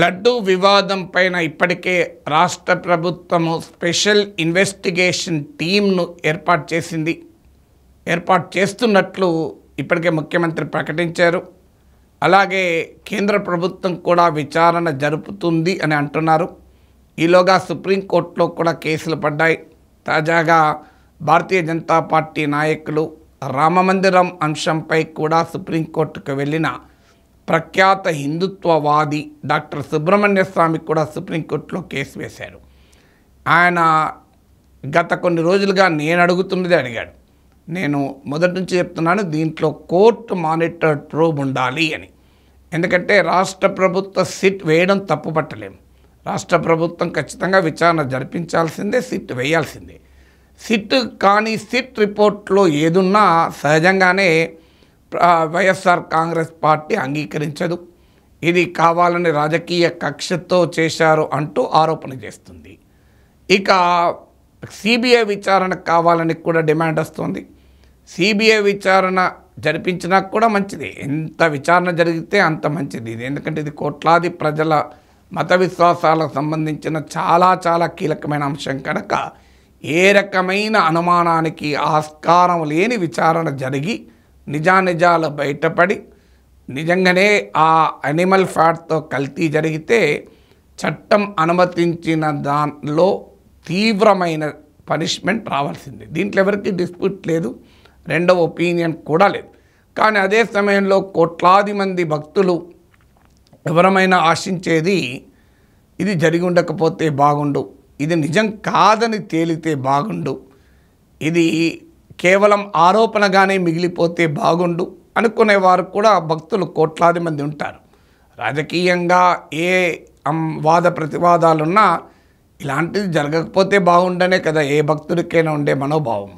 లడ్డూ వివాదం పైన ఇప్పటికే రాష్ట్ర ప్రభుత్వము స్పెషల్ ఇన్వెస్టిగేషన్ టీమ్ను ఏర్పాటు చేస్తున్నట్లు ఇప్పటికే ముఖ్యమంత్రి ప్రకటించారు. అలాగే కేంద్ర ప్రభుత్వం కూడా విచారణ జరుపుతుంది అని అంటున్నారు. ఈలోగా సుప్రీంకోర్టులో కూడా కేసులు పడ్డాయి. తాజాగా భారతీయ జనతా పార్టీ నాయకులు రామమందిరం అంశంపై కూడా సుప్రీంకోర్టుకు వెళ్ళిన ప్రఖ్యాత హిందుత్వవాది డాక్టర్ సుబ్రహ్మణ్య స్వామి కూడా సుప్రీంకోర్టులో కేసు వేశారు. ఆయన గత కొన్ని రోజులుగా నేను అడుగుతున్నదే అడిగాడు. నేను మొదటి నుంచి చెప్తున్నాను, దీంట్లో కోర్టు మానిటర్డ్ ప్రోబ్ ఉండాలి అని. ఎందుకంటే రాష్ట్ర ప్రభుత్వ సిట్ వేయడం తప్పు పట్టలేము. రాష్ట్ర ప్రభుత్వం ఖచ్చితంగా విచారణ జరిపించాల్సిందే, సిట్ వేయాల్సిందే. సిట్ కానీ సిట్ రిపోర్ట్లో ఏదున్నా సహజంగానే వైఎస్ఆర్ కాంగ్రెస్ పార్టీ అంగీకరించదు. ఇది కావాలని రాజకీయ కక్షతో చేశారు అంటూ ఆరోపణ చేస్తుంది. ఇక సిబిఐ విచారణ కావాలని కూడా డిమాండ్ వస్తుంది. సిబిఐ విచారణ జరిపించినా కూడా మంచిది. ఎంత విచారణ జరిగితే అంత మంచిది. ఇది ఎందుకంటే ఇది కోట్లాది ప్రజల మత విశ్వాసాలకు సంబంధించిన చాలా కీలకమైన అంశం కనుక ఏ రకమైన అనుమానానికి ఆస్కారం లేని విచారణ జరిగి నిజానిజాలు బయటపడి నిజంగానే ఆ అనిమల్ ఫ్యాట్తో కల్తీ జరిగితే చట్టం అనుమతించిన దానిలో తీవ్రమైన పనిష్మెంట్ రావాల్సిందే. దీంట్లో ఎవరికి డిస్ప్యూట్ లేదు, రెండవ ఒపీనియన్ కూడా లేదు. కానీ అదే సమయంలో కోట్లాది మంది భక్తులు ఎవరమైనా ఆశించేది ఇది జరిగి ఉండకపోతే బాగుండు, ఇది నిజం కాదని తేలితే బాగుండు, ఇది కేవలం ఆరోపణగానే మిగిలిపోతే బాగుండు అనుకునేవారు కూడా భక్తులు కోట్లాది మంది ఉంటారు. రాజకీయంగా ఏ వాద ప్రతివాదాలున్నా ఇలాంటిది జరగకపోతే బాగుండనే కదా ఏ భక్తుడికైనా ఉండే మనోభావం.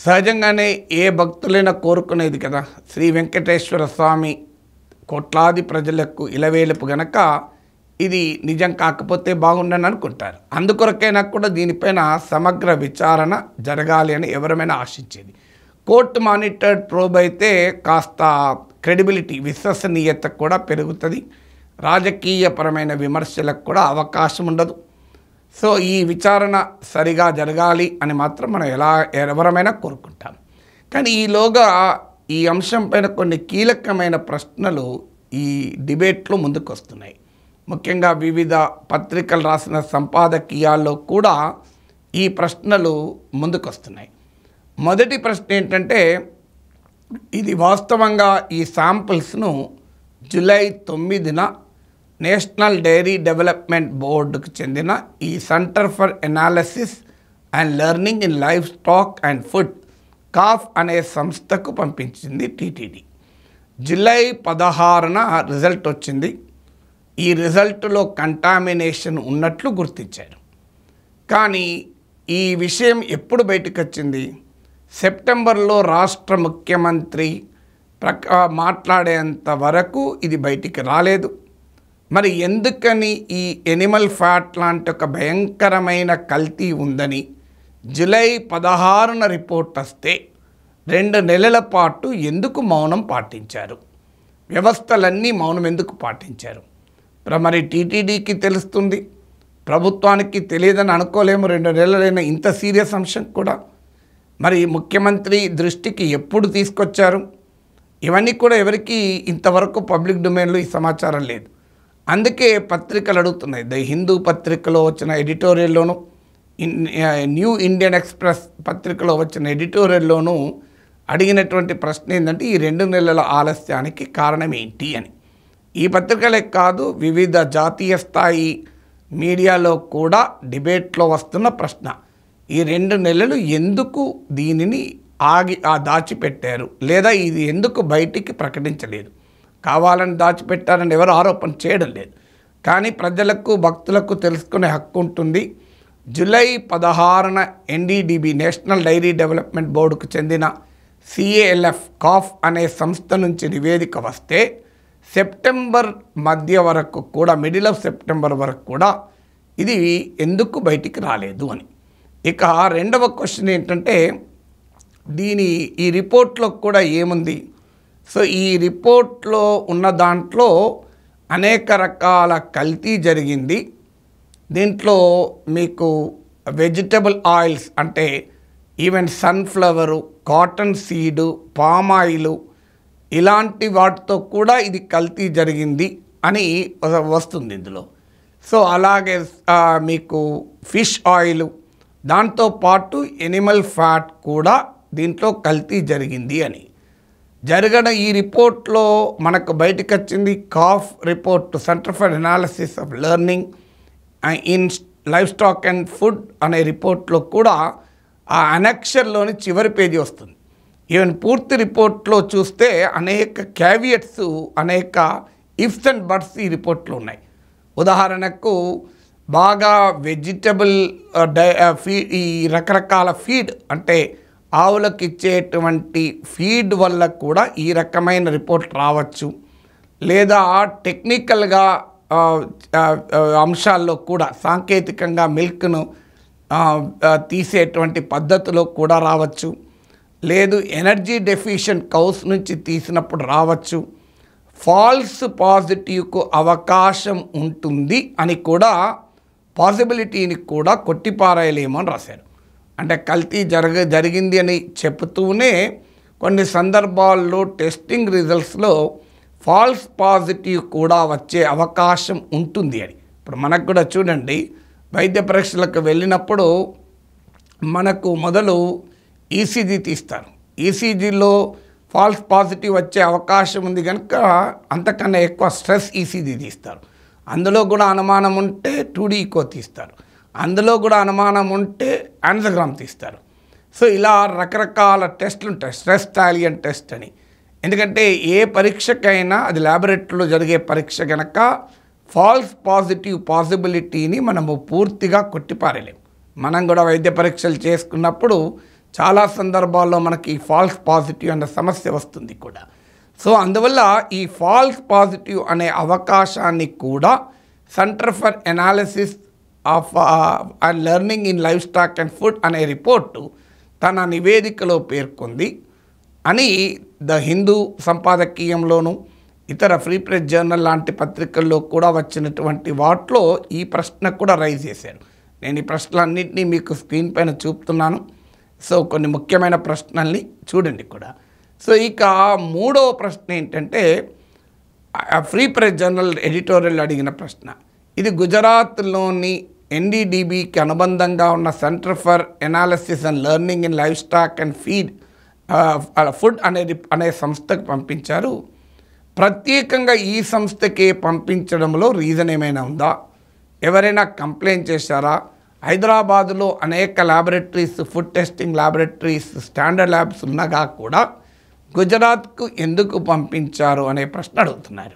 సహజంగానే ఏ భక్తులైనా కోరుకునేది కదా. శ్రీ వెంకటేశ్వర స్వామి కోట్లాది ప్రజలకు ఇలవేలుపు గనక ఇది నిజం కాకపోతే బాగుండని అనుకుంటారు. అందుకొరకైనా కూడా దీనిపైన సమగ్ర విచారణ జరగాలి అని ఎవరైనా ఆశించేది. కోర్టు మానిటర్డ్ ప్రోబ్ అయితే కాస్త క్రెడిబిలిటీ, విశ్వసనీయత కూడా పెరుగుతుంది. రాజకీయపరమైన విమర్శలకు కూడా అవకాశం ఉండదు. సో ఈ విచారణ సరిగా జరగాలి అని మాత్రం మనం ఎవరమైనా కోరుకుంటాం. కానీ ఈలోగా ఈ అంశం పైన కొన్ని కీలకమైన ప్రశ్నలు ఈ డిబేట్లో ముందుకు వస్తున్నాయి. ముఖ్యంగా వివిధ పత్రికలు రాసిన సంపాదకీయాల్లో కూడా ఈ ప్రశ్నలు ముందుకు వస్తున్నాయి. మొదటి ప్రశ్న ఏంటంటే, ఇది వాస్తవంగా ఈ శాంపిల్స్ను జూలై 9న నేషనల్ డైరీ డెవలప్మెంట్ బోర్డుకు చెందిన ఈ centre for analysis and learning in life stock and food కాఫ్ అనే సంస్థకు పంపించింది టీటీడీ. జూలై 16న రిజల్ట్ వచ్చింది. ఈ రిజల్ట్లో కంటామినేషన్ ఉన్నట్లు గుర్తించారు. కానీ ఈ విషయం ఎప్పుడు బయటకు వచ్చింది? సెప్టెంబర్లో రాష్ట్ర ముఖ్యమంత్రి మాట్లాడేంత వరకు ఇది బయటికి రాలేదు. మరి ఎందుకని ఈ ఎనిమల్ ఫ్యాట్ లాంటి ఒక భయంకరమైన కల్తీ ఉందని జూలై 16న రిపోర్ట్ వస్తే 2 నెలల పాటు ఎందుకు మౌనం పాటించారు? వ్యవస్థలన్నీ మౌనం ఎందుకు పాటించారు? మరి టీటీడీకి తెలుస్తుంది, ప్రభుత్వానికి తెలియదని అనుకోలేము. 2 నెలలైన ఇంత సీరియస్ అంశం కూడా మరి ముఖ్యమంత్రి దృష్టికి ఎప్పుడు తీసుకొచ్చారు? ఇవన్నీ కూడా ఎవరికి ఇంతవరకు పబ్లిక్ డొమైన్లో ఈ సమాచారం లేదు. అందుకే పత్రికలు అడుగుతున్నాయి. ద హిందూ పత్రికలో వచ్చిన ఎడిటోరియల్లోనూ, న్యూ ఇండియన్ ఎక్స్ప్రెస్ పత్రికలో వచ్చిన ఎడిటోరియల్లోనూ అడిగినటువంటి ప్రశ్న ఏంటంటే, ఈ 2 నెలల ఆలస్యానికి కారణం ఏంటి అని. ఈ పత్రికలే కాదు, వివిధ జాతీయ స్థాయి మీడియాలో కూడా డిబేట్లో వస్తున్న ప్రశ్న, ఈ 2 నెలలు ఎందుకు దీనిని దాచిపెట్టారు, లేదా ఇది ఎందుకు బయటికి ప్రకటించలేదు? కావాలని దాచిపెట్టారని ఎవరు ఆరోపణ చేయడం లేదు. కానీ ప్రజలకు, భక్తులకు తెలుసుకునే హక్కు ఉంటుంది. జూలై 16న ఎన్డీడీబీ నేషనల్ డైరీ డెవలప్మెంట్ బోర్డుకు చెందిన CALF కాఫ్ అనే సంస్థ నుంచి నివేదిక వస్తే సెప్టెంబర్ మధ్య వరకు కూడా, మిడిల్ ఆఫ్ సెప్టెంబర్ వరకు కూడా ఇది ఎందుకు బయటికి రాలేదు అని. ఇక రెండవ క్వశ్చన్ ఏంటంటే, ఈ రిపోర్ట్లో కూడా ఏముంది? సో ఈ రిపోర్ట్లో ఉన్న దాంట్లో అనేక రకాల కల్తీ జరిగింది. దీంట్లో మీకు వెజిటబుల్ ఆయిల్స్ అంటే even sunflower, cotton seed, palm oil ఇలాంటి వాటితో కూడా ఇది కల్తీ జరిగింది అని వస్తుంది ఇందులో. సో అలాగే మీకు ఫిష్ ఆయిల్, దాంతోపాటు ఎనిమల్ ఫ్యాట్ కూడా దీంట్లో కల్తీ జరిగింది అని జరగన ఈ రిపోర్ట్లో మనకు బయటకు వచ్చింది. కాఫ్ report, centre for analysis of learning in life stock and food అనే రిపోర్ట్లో కూడా ఆ అనెక్షర్లోని చివరి పేజీ వస్తుంది. ఈవెన్ పూర్తి రిపోర్ట్లో చూస్తే అనేక క్యావియట్స్, అనేక ఇఫ్స్ అండ్ బట్స్ ఈ రిపోర్ట్లో ఉన్నాయి. ఉదాహరణకు బాగా వెజిటబుల్ ఈ రకరకాల ఫీడ్ అంటే ఆవులకు ఇచ్చేటువంటి ఫీడ్ వల్ల కూడా ఈ రకమైన రిపోర్ట్ రావచ్చు. లేదా టెక్నికల్గా అంశాల్లో కూడా సాంకేతికంగా మిల్క్ను తీసేటువంటి పద్ధతిలో కూడా రావచ్చు. లేదు ఎనర్జీ డెఫిషియెంట్ కౌస్ నుంచి తీసినప్పుడు రావచ్చు. ఫాల్స్ పాజిటివ్కు అవకాశం ఉంటుంది అని కూడా, పాసిబిలిటీని కూడా కొట్టిపారేయలేమో అని రాశారు. అంటే కల్తీ జరిగింది అని చెప్తూనే కొన్ని సందర్భాల్లో టెస్టింగ్ రిజల్ట్స్లో ఫాల్స్ పాజిటివ్ కూడా వచ్చే అవకాశం ఉంటుంది అని. ఇప్పుడు మనకు కూడా చూడండి, వైద్య పరీక్షలకు వెళ్ళినప్పుడు మనకు మొదలు ఈసీజీ తీస్తారు. ఈసీజీలో ఫాల్స్ పాజిటివ్ వచ్చే అవకాశం ఉంది కనుక అంతకన్నా ఎక్కువ స్ట్రెస్ ఈసీజీ తీస్తారు. అందులో కూడా అనుమానం ఉంటే 2D ఈకో తీస్తారు. అందులో కూడా అనుమానం ఉంటే యాంజియోగ్రామ్ తీస్తారు. సో ఇలా రకరకాల టెస్టులు ఉంటాయి, స్ట్రెస్ టాలియన్ టెస్ట్ అని. ఎందుకంటే ఏ పరీక్షకైనా అది ల్యాబొరేటరీలో జరిగే పరీక్ష కనుక ఫాల్స్ పాజిటివ్ పాసిబిలిటీని మనము పూర్తిగా కొట్టిపారేలేము. మనం కూడా వైద్య పరీక్షలు చేసుకున్నప్పుడు చాలా సందర్భాల్లో మనకి ఫాల్స్ పాజిటివ్ అనే సమస్య వస్తుంది కూడా. సో అందువల్ల ఈ ఫాల్స్ పాజిటివ్ అనే అవకాశాన్ని కూడా centre for analysis of and learning in life stock and food అనే రిపోర్టు తన నివేదికలో పేర్కొంది అని ద హిందూ సంపాదకీయంలోను ఇతర ఫ్రీ ప్రెస్ జర్నల్ లాంటి పత్రికల్లో కూడా వచ్చినటువంటి వాటిలో ఈ ప్రశ్న కూడా రైజ్ చేశారు. నేను ఈ ప్రశ్నలన్నింటినీ మీకు స్క్రీన్ పైన చూపుతున్నాను. సో కొన్ని ముఖ్యమైన ప్రశ్నల్ని చూడండి కూడా. సో ఇక మూడవ ప్రశ్న ఏంటంటే ఫ్రీ ప్రెస్ జర్నల్ ఎడిటోరియల్ అడిగిన ప్రశ్న. ఇది గుజరాత్లోని ఎన్డీడీబీకి అనుబంధంగా ఉన్న centre for analysis and learning in life stock and food అనే సంస్థకు పంపించారు. ప్రత్యేకంగా ఈ సంస్థకే పంపించడంలో రీజన్ ఏమైనా ఉందా? ఎవరైనా కంప్లైంట్ చేశారా? హైదరాబాదులో అనేక laboratories, food testing laboratories, standard labs ఉన్నగా కూడా గుజరాత్కు ఎందుకు పంపించారు అనే ప్రశ్న అడుగుతున్నారు.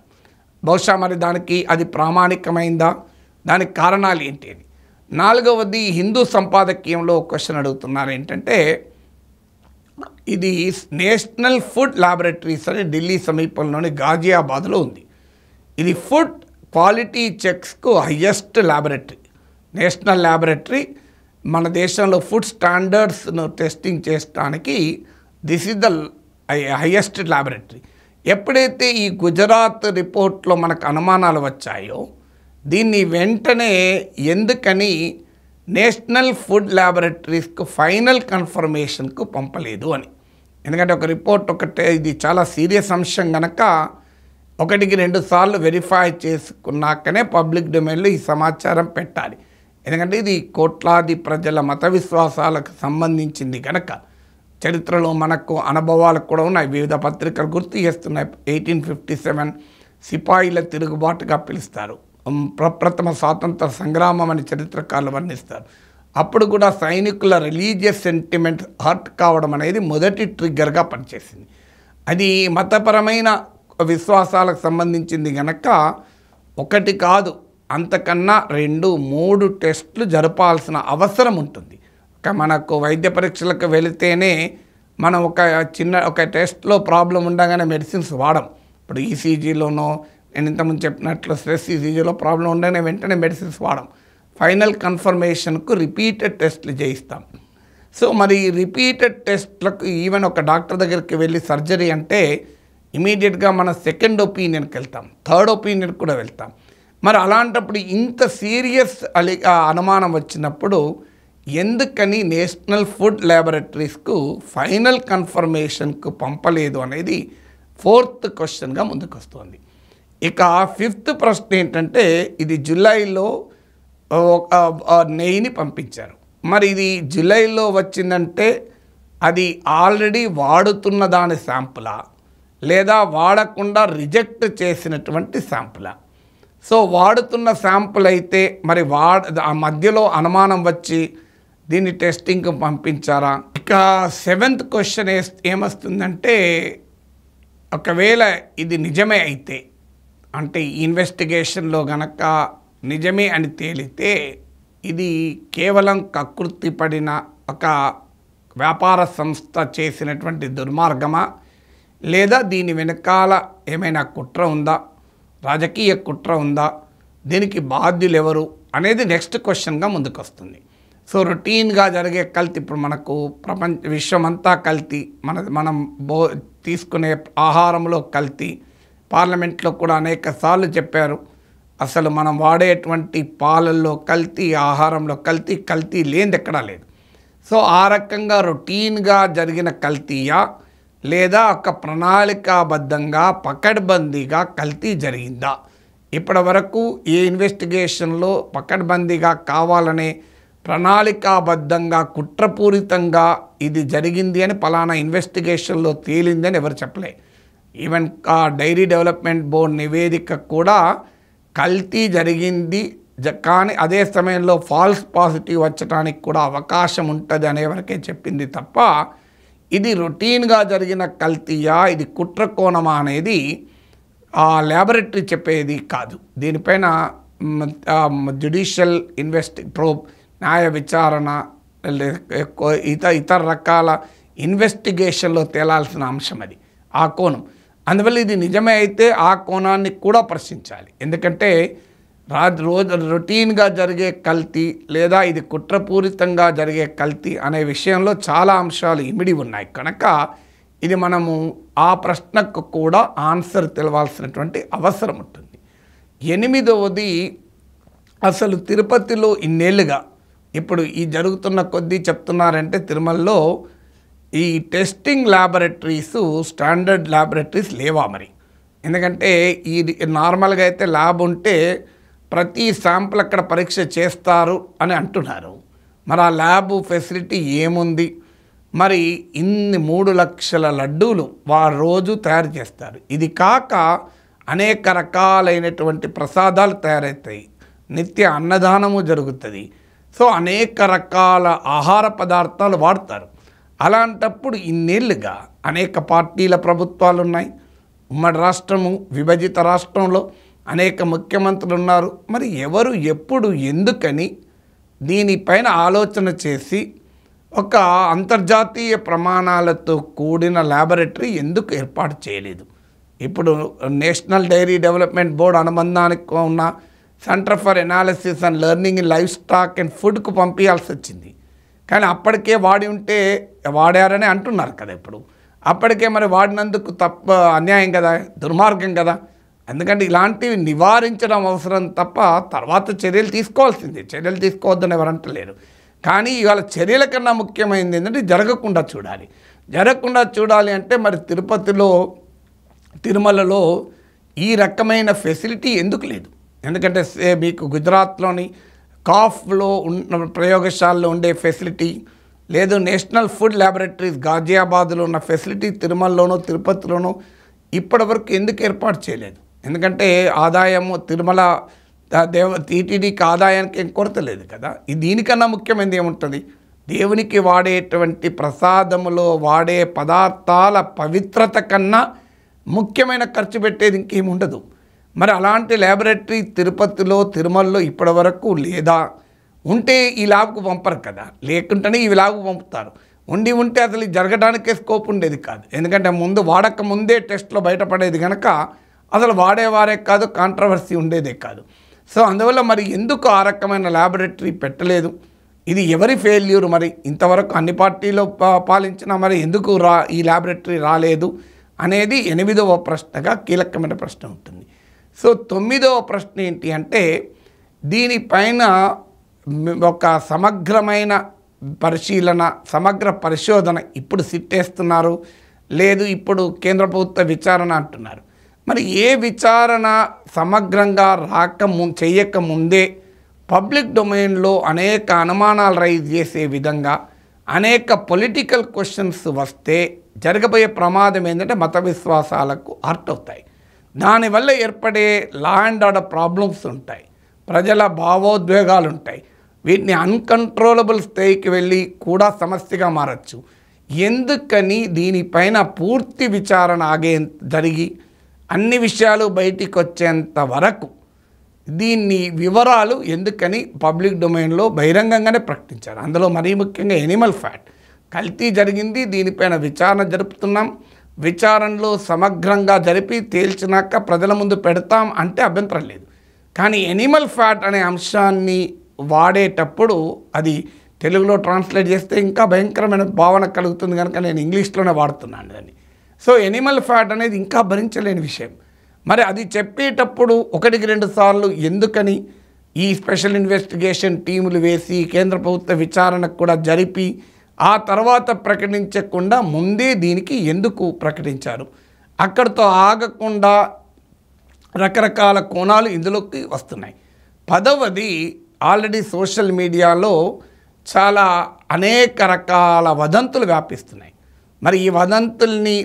బహుశా మరి దానికి అది ప్రామాణికమైందా? దానికి కారణాలు ఏంటి అని. నాలుగవది హిందూ సంపాదకీయంలో క్వశ్చన్ అడుగుతున్నారు ఏంటంటే, ఇది నేషనల్ ఫుడ్ ల్యాబొరేటరీస్ అని ఢిల్లీ సమీపంలోని గాజియాబాద్లో ఉంది. ఇది ఫుడ్ క్వాలిటీ చెక్స్కు హయ్యెస్ట్ ల్యాబొరేటరీ, నేషనల్ ల్యాబొరేటరీ. మన దేశంలో ఫుడ్ స్టాండర్డ్స్ను టెస్టింగ్ చేయడానికి this is the highest laboratory. ఎప్పుడైతే ఈ గుజరాత్ రిపోర్ట్లో మనకు అనుమానాలు వచ్చాయో దీన్ని వెంటనే ఎందుకని నేషనల్ ఫుడ్ ల్యాబొరేటరీస్కు ఫైనల్ కన్ఫర్మేషన్కు పంపలేదు అని. ఎందుకంటే ఒక రిపోర్ట్ ఇది చాలా సీరియస్ అంశం కనుక 1-2 సార్లు వెరిఫై చేసుకున్నాకనే పబ్లిక్ డొమైన్లో ఈ సమాచారం పెట్టాలి. ఎందుకంటే ఇది కోట్లాది ప్రజల మత విశ్వాసాలకు సంబంధించింది కనుక. చరిత్రలో మనకు అనుభవాలు కూడా ఉన్నాయి, వివిధ పత్రికలు గుర్తు చేస్తున్నాయి. 1857 సిపాయిల తిరుగుబాటుగా పిలుస్తారు, ప్రప్రథమ స్వాతంత్ర సంగ్రామం అని చరిత్రకారులు వర్ణిస్తారు. అప్పుడు కూడా సైనికుల రిలీజియస్ సెంటిమెంట్ హర్ట్ కావడం అనేది మొదటి ట్రిగ్గర్గా పనిచేసింది. అది మతపరమైన విశ్వాసాలకు సంబంధించింది కనుక 1 కాదు అంతకన్నా 2-3 టెస్టులు జరపాల్సిన అవసరం ఉంటుంది. మనకు వైద్య పరీక్షలకు వెళితేనే మనం ఒక టెస్ట్లో ప్రాబ్లం ఉండగానే మెడిసిన్స్ వాడం. ఇప్పుడు ఈసీజీలోనో నేను ఇంతకుముందు చెప్పినట్లు స్ట్రెస్ ఈసీజీలో ప్రాబ్లం ఉండగానే వెంటనే మెడిసిన్స్ వాడం. ఫైనల్ కన్ఫర్మేషన్కు రిపీటెడ్ టెస్ట్లు చేయిస్తాం. సో మరి రిపీటెడ్ టెస్ట్లకు ఈవెన్ ఒక డాక్టర్ దగ్గరికి వెళ్ళి సర్జరీ అంటే ఇమీడియట్గా మన సెకండ్ ఒపీనియన్కి వెళ్తాం, థర్డ్ ఒపీనియన్కి కూడా వెళ్తాం. మరి అలాంటప్పుడు ఇంత సీరియస్ అనుమానం వచ్చినప్పుడు ఎందుకని నేషనల్ ఫుడ్ ల్యాబొరేటరీస్కు ఫైనల్ కన్ఫర్మేషన్కు పంపలేదు అనేది ఫోర్త్ క్వశ్చన్గా ముందుకు వస్తుంది. ఇక ఫిఫ్త్ ప్రశ్న ఏంటంటే, ఇది జూలైలో నెయ్యిని పంపించారు. మరి ఇది జూలైలో వచ్చిందంటే అది ఆల్రెడీ వాడుతున్న దాని శాంపులా లేదా వాడకుండా రిజెక్ట్ చేసినటువంటి శాంపులా? సో వాడుతున్న శాంపుల్ అయితే మరి ఆ మధ్యలో అనుమానం వచ్చి దీన్ని టెస్టింగ్కి పంపించారా? ఇక సెవెంత్ క్వశ్చన్ ఏమొస్తుందంటే, ఒకవేళ ఇది నిజమే అయితే, అంటే ఇన్వెస్టిగేషన్లో గనక నిజమే అని తేలితే ఇది కేవలం కకృతి పడిన ఒక వ్యాపార సంస్థ చేసినటువంటి దుర్మార్గమా, లేదా దీని వెనకాల ఏమైనా కుట్ర ఉందా, రాజకీయ కుట్ర ఉందా, దీనికి బాధ్యులు ఎవరు అనేది నెక్స్ట్ క్వశ్చన్గా ముందుకు వస్తుంది. సో రొటీన్గా జరిగే కల్తీ, ఇప్పుడు మనకు విశ్వమంతా కల్తీ, మనం తీసుకునే ఆహారంలో కల్తీ, పార్లమెంట్లో కూడా అనేక సార్లు చెప్పారు అసలు మనం వాడేటువంటి పాలల్లో కల్తీ, ఆహారంలో కల్తీ లేనిది ఎక్కడా లేదు. సో ఆ రకంగా రొటీన్గా జరిగిన కల్తీయా లేదా ఒక ప్రణాళికాబద్ధంగా పకడ్బందీగా కల్తీ జరిగిందా? ఇప్పటి వరకు ఈ ఇన్వెస్టిగేషన్లో పకడ్బందీగా కావాలనే ప్రణాళికాబద్ధంగా కుట్రపూరితంగా ఇది జరిగింది అని పలానా ఇన్వెస్టిగేషన్లో తేలింది అని ఎవరు చెప్పలే. ఈవెన్ డైరీ డెవలప్మెంట్ బోర్డు నివేదిక కూడా కల్తీ జరిగింది, కానీ అదే సమయంలో ఫాల్స్ పాజిటివ్ వచ్చడానికి కూడా అవకాశం ఉంటుంది అనే వరకే చెప్పింది తప్ప ఇది రొటీన్గా జరిగిన కల్తీయా, ఇది కుట్ర కోణమా అనేది ఆ ల్యాబొరేటరీ చెప్పేది కాదు. దీనిపైన జ్యుడిషియల్ ప్రోబ్, న్యాయ విచారణ, ఇతర రకాల ఇన్వెస్టిగేషన్లో తేలాల్సిన అంశం అది, ఆ కోణం. అందువల్ల ఇది నిజమే అయితే ఆ కోణాన్ని కూడా ప్రశ్నించాలి. ఎందుకంటే రొటీన్గా జరిగే కల్తీ లేదా ఇది కుట్రపూరితంగా జరిగే కల్తీ అనే విషయంలో చాలా అంశాలు ఇమిడి ఉన్నాయి కనుక ఇది మనము ఆ ప్రశ్నకు కూడా ఆన్సర్ తెలవాల్సినటువంటి అవసరం ఉంటుంది. 8వది, అసలు తిరుపతిలో ఇన్నేళ్ళుగా ఇప్పుడు ఈ జరుగుతున్న కొద్దీ చెప్తున్నారంటే తిరుమలలో ఈ టెస్టింగ్ ల్యాబొరేటరీస్ స్టాండర్డ్ ల్యాబొరేటరీస్ లేవా మరి? ఎందుకంటే ఈ నార్మల్గా అయితే ల్యాబ్ ఉంటే ప్రతి శాంపుల్ అక్కడ పరీక్ష చేస్తారు అని అంటున్నారు. మరి ఆ ల్యాబ్ ఫెసిలిటీ ఏముంది? మరి ఇన్ని 3 లక్షల లడ్డూలు రోజు తయారు చేస్తారు. ఇది కాక అనేక రకాలైనటువంటి ప్రసాదాలు తయారవుతాయి, నిత్య అన్నదానము జరుగుతుంది. సో అనేక రకాల ఆహార పదార్థాలు వాడతారు. అలాంటప్పుడు ఇన్నేళ్ళుగా అనేక పార్టీల ప్రభుత్వాలు ఉన్నాయి, ఉమ్మడి రాష్ట్రము, విభజిత రాష్ట్రంలో అనేక ముఖ్యమంత్రులు ఉన్నారు. మరి ఎవరు ఎప్పుడు ఎందుకని దీనిపైన ఆలోచన చేసి ఒక అంతర్జాతీయ ప్రమాణాలతో కూడిన ల్యాబొరేటరీ ఎందుకు ఏర్పాటు చేయలేదు? ఇప్పుడు నేషనల్ డైరీ డెవలప్మెంట్ బోర్డు అనుబంధానికి ఉన్న centre for analysis and learning in life stock and ఫుడ్కు పంపించాల్సి వచ్చింది. కానీ అప్పటికే వాడారని అంటున్నారు కదా. ఇప్పుడు అప్పటికే మరి వాడినందుకు అన్యాయం కదా, దుర్మార్గం కదా. ఎందుకంటే ఇలాంటివి నివారించడం అవసరం తప్ప తర్వాత చర్యలు తీసుకోవాల్సిందే. చర్యలు తీసుకోవద్దని ఎవరంటలేరు. కానీ ఇవాళ చర్యల కన్నా ముఖ్యమైనది ఏంటంటే జరగకుండా చూడాలి అంటే మరి తిరుమలలో ఈ రకమైన ఫెసిలిటీ ఎందుకు లేదు? ఎందుకంటే మీకు గుజరాత్లోని కాఫ్లో ఉన్న ప్రయోగశాలలో ఉండే ఫెసిలిటీ లేదు, నేషనల్ ఫుడ్ ల్యాబొరేటరీస్ గాజియాబాద్లో ఉన్న ఫెసిలిటీ తిరుమలలోనో తిరుపతిలోనో ఇప్పటివరకు ఎందుకు ఏర్పాటు చేయలేదు? ఎందుకంటే ఆదాయము తిరుమల టీటీడీకి ఆదాయానికి ఏం కొరత లేదు కదా. దీనికన్నా ముఖ్యమైనది ఏముంటుంది? దేవునికి వాడేటువంటి ప్రసాదములో వాడే పదార్థాల పవిత్రత కన్నా ముఖ్యమైన ఖర్చు పెట్టేది ఇంకేముండదు. మరి అలాంటి ల్యాబొరేటరీ తిరుమలలో ఇప్పటివరకు లేదా? ఉంటే ఈ ల్యాబ్కు పంపరు కదా, లేకుంటేనే ఈ ల్యాబ్కు పంపుతారు. ఉంటే అసలు జరగడానికే స్కోప్ ఉండేది కాదు. ఎందుకంటే వాడక ముందే టెస్ట్లో బయటపడేది కనుక అసలు వాడేవారే కాదు, కాంట్రవర్సీ ఉండేదే కాదు. సో అందువల్ల మరి ఎందుకు ఆ రకమైన ల్యాబొరేటరీ పెట్టలేదు? ఇది ఎవరి ఫెయిల్యూర్? మరి ఇంతవరకు అన్ని పార్టీలు పాలించినా మరి ఎందుకు ఈ ల్యాబొరేటరీ రాలేదు అనేది 8వ ప్రశ్నగా కీలకమైన ప్రశ్న ఉంటుంది. సో 9వ ప్రశ్న ఏంటి అంటే దీనిపైన ఒక సమగ్రమైన పరిశీలన, సమగ్ర పరిశోధన ఇప్పుడు సిట్టేస్తున్నారు, లేదు ఇప్పుడు కేంద్ర ప్రభుత్వ విచారణ అంటున్నారు. మరి ఏ విచారణ సమగ్రంగా చేయకముందే పబ్లిక్ డొమైన్లో అనేక అనుమానాలు రైజ్ చేసే విధంగా అనేక పొలిటికల్ క్వశ్చన్స్ వస్తే జరగబోయే ప్రమాదం ఏంటంటే మత విశ్వాసాలకు హర్ట్ అవుతాయి. దానివల్ల ఏర్పడే లా అండ్ ఆర్డర్ ప్రాబ్లమ్స్ ఉంటాయి, ప్రజల భావోద్వేగాలు ఉంటాయి. వీటిని అన్కంట్రోలబుల్ స్థాయికి వెళ్ళి కూడా సమస్యగా మారచ్చు. ఎందుకని దీనిపైన పూర్తి విచారణ జరిగి అన్ని విషయాలు బయటికి వచ్చేంత వరకు దీన్ని వివరాలు ఎందుకని పబ్లిక్ డొమైన్లో బహిరంగంగానే ప్రకటించారు. అందులో మరీ ముఖ్యంగా ఎనిమల్ ఫ్యాట్ కల్తీ జరిగింది, దీనిపైన విచారణ జరుపుతున్నాం, విచారణలో సమగ్రంగా జరిపి తేల్చినాక ప్రజల ముందు పెడతాం అంటే అభ్యంతరం లేదు. కానీ ఎనిమల్ ఫ్యాట్ అనే అంశాన్ని వాడేటప్పుడు అది తెలుగులో ట్రాన్స్లేట్ చేస్తే ఇంకా భయంకరమైన భావన కలుగుతుంది కనుక నేను ఇంగ్లీష్లోనే వాడుతున్నాను దాన్ని. సో ఎనిమల్ ఫ్యాట్ అనేది ఇంకా భరించలేని విషయం. మరి అది చెప్పేటప్పుడు 1-2 సార్లు ఎందుకని ఈ స్పెషల్ ఇన్వెస్టిగేషన్ టీములు వేసి కేంద్ర ప్రభుత్వ విచారణకు కూడా జరిపి ఆ తర్వాత ప్రకటించకుండా ముందే దీనికి ఎందుకు ప్రకటించారు? అక్కడితో ఆగకుండా రకరకాల కోణాలు ఇందులోకి వస్తున్నాయి. 10వది ఆల్రెడీ సోషల్ మీడియాలో చాలా అనేక రకాల వదంతులు వ్యాపిస్తున్నాయి. మరి ఈ వదంతుల్ని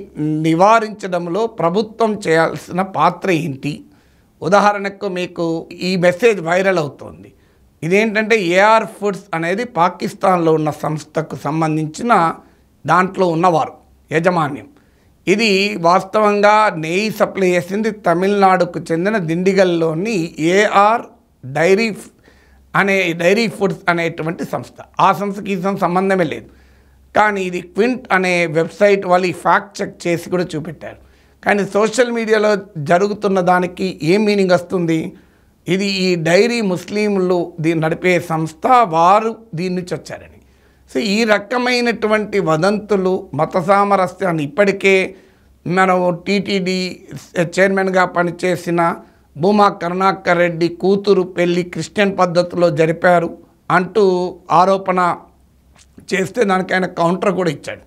నివారించడంలో ప్రభుత్వం చేయాల్సిన పాత్ర ఏంటి? ఉదాహరణకు మీకు ఈ మెసేజ్ వైరల్ అవుతోంది. ఇదేంటంటే ఏఆర్ ఫుడ్స్ అనేది పాకిస్తాన్లో ఉన్న సంస్థకు సంబంధించిన దాంట్లో ఉన్నవారు యాజమాన్యం. ఇది వాస్తవంగా నెయ్యి సప్లై చేసింది తమిళనాడుకు చెందిన దిండిగల్లోని ఏఆర్ డైరీ ఫుడ్స్ అనేటువంటి సంస్థ. ఆ సంస్థకి ఈ సంబంధమే లేదు. కానీ ఇది క్వింట్ అనే వెబ్సైట్ వాళ్ళు ఈ ఫ్యాక్ట్ చెక్ చేసి కూడా చూపెట్టారు. కానీ సోషల్ మీడియాలో జరుగుతున్న దానికి ఏం మీనింగ్ వస్తుంది? ఇది ఈ డైరీ ముస్లింలు దీన్ని నడిపే సంస్థ, వారు దీని నుంచి వచ్చారని. సో ఈ రకమైనటువంటి వదంతులు మత సామరస్యాన్ని ఇప్పటికే మనం టీటీడీ చైర్మన్గా పనిచేసిన భూమా కరుణాకర్ రెడ్డి కూతురు పెళ్ళి క్రిస్టియన్ పద్ధతిలో జరిపారు అంటూ ఆరోపణ చేస్తే దానికి ఆయన కౌంటర్ కూడా ఇచ్చాడు.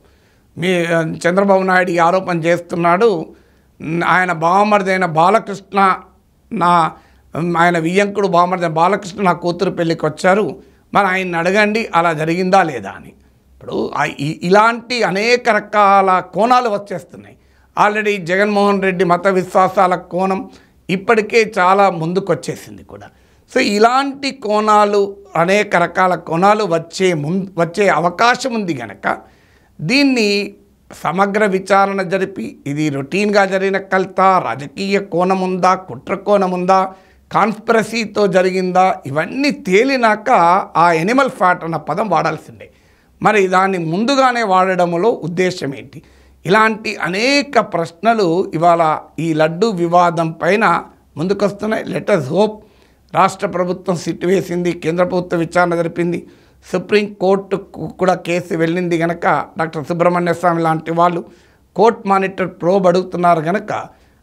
చంద్రబాబు నాయుడు ఈ ఆరోపణ చేస్తున్నాడు, ఆయన బావమరిది అయిన బాలకృష్ణ ఆయన వియ్యంకుడు బావమరిది బాలకృష్ణ నా కూతురు పెళ్ళికి వచ్చారు, మరి ఆయన్ని అడగండి అలా జరిగిందా లేదా అని. ఇప్పుడు ఇలాంటి అనేక రకాల కోణాలు వచ్చేస్తున్నాయి. ఆల్రెడీ జగన్మోహన్ రెడ్డి మత విశ్వాసాల కోణం ఇప్పటికే చాలా ముందుకు వచ్చేసింది కూడా. సో ఇలాంటి కోణాలు అనేక రకాల కోణాలు వచ్చే అవకాశం ఉంది కనుక దీన్ని సమగ్ర విచారణ జరిపి ఇది రొటీన్గా జరిగిన కల్తా, రాజకీయ కోణం ఉందా, కుట్ర కోణం ఉందా, కాన్స్పిరసీతో జరిగిందా, ఇవన్నీ తేలినాక ఆ ఎనిమల్ ఫ్యాట్ అన్న పదం వాడాల్సిందే. మరి దాన్ని ముందుగానే వాడడంలో ఉద్దేశం ఏంటి? ఇలాంటి అనేక ప్రశ్నలు ఇవాళ ఈ లడ్డు వివాదం పైన ముందుకొస్తున్నాయి. Let us hope. రాష్ట్ర ప్రభుత్వం సిట్ వేసింది, కేంద్ర ప్రభుత్వ విచారణ జరిపింది, సుప్రీంకోర్టుకు కూడా కేసు వెళ్ళింది కనుక డాక్టర్ సుబ్రహ్మణ్య స్వామి లాంటి వాళ్ళు కోర్ట్ మానిటర్ ప్రోబ్ అడుగుతున్నారు కనుక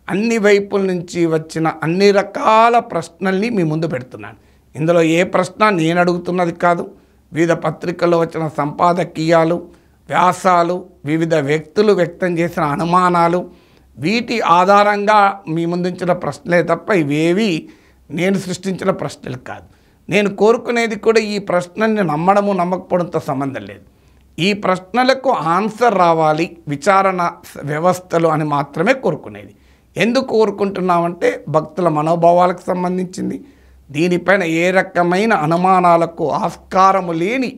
అన్ని వైపుల నుంచి వచ్చిన అన్ని రకాల ప్రశ్నల్ని మీ ముందు పెడుతున్నాను. ఇందులో ఏ ప్రశ్న నేను అడుగుతున్నది కాదు. వివిధ పత్రికల్లో వచ్చిన సంపాదకీయాలు, వ్యాసాలు, వివిధ వ్యక్తులు వ్యక్తం చేసిన అనుమానాలు, వీటి ఆధారంగా మీ ముందుంచిన ప్రశ్నలే తప్ప ఇవేవి నేను సృష్టించిన ప్రశ్నలు కాదు. నేను కోరుకునేది కూడా ఈ ప్రశ్నల్ని నమ్మడము నమ్మకపోవడంతో సంబంధం లేదు. ఈ ప్రశ్నలకు ఆన్సర్ రావాలి విచారణ వ్యవస్థలు అని మాత్రమే కోరుకునేది. ఎందుకు కోరుకుంటున్నామంటే భక్తుల మనోభావాలకు సంబంధించింది. దీనిపైన ఏ రకమైన అనుమానాలకు ఆస్కారము లేని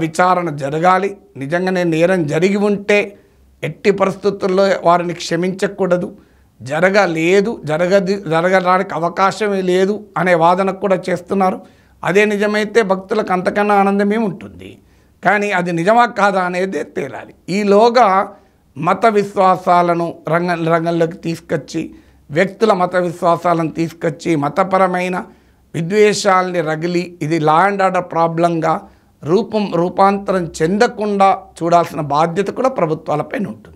విచారణ జరగాలి. నిజంగానే నేరం జరిగి ఉంటే ఎట్టి పరిస్థితుల్లో వారిని క్షమించకూడదు, జరగడానికి అవకాశమే లేదు అనే వాదన కూడా చేస్తున్నారు. అదే నిజమైతే భక్తులకు అంతకన్నా ఆనందమే ఉంటుంది. కానీ అది నిజమా కాదా అనేది తేలాలి. ఈలోగా మత విశ్వాసాలను రంగంలోకి తీసుకొచ్చి, వ్యక్తుల మత విశ్వాసాలను తీసుకొచ్చి మతపరమైన విద్వేషాలని రగిలి ఇది లా అండ్ ఆర్డర్ ప్రాబ్లంగా రూపాంతరం చెందకుండా చూడాల్సిన బాధ్యత కూడా ప్రభుత్వాలపైన ఉంటుంది.